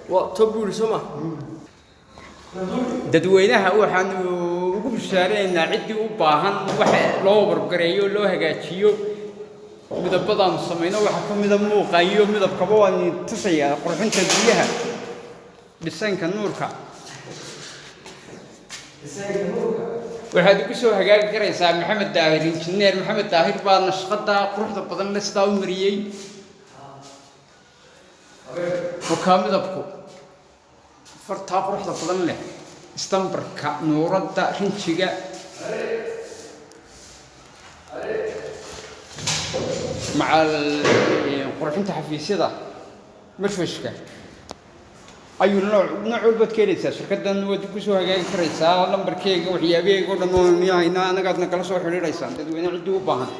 وتبور سما dadweynaha waxaan ugu bishaareynaa cidii u baahan wax loo wargareeyo loo hagaajiyo midabadaan sameeyno waxa kamid ah muuqa iyo midabkaba waan tusaya qurxinta guryaha dhisanka nuurka waxaad ku soo hagaagi karaysaa maxamed daahir injineer maxamed daahir baa nashqada quruxda badan la sidaa u mariyay وكامدبكو فرتا قروحدا بدن له استنبركا نوردا رنجيغا مع قروحنتا حفيسيدا مشفشكا ايو نوع walba keenaysa shirkadan wad ku soo hagaagi karaysaa lambarkeega waxyaabeega oo dhan oo miyaha ina anaga kala soo xiriiraysan dadweynaha cid u baahan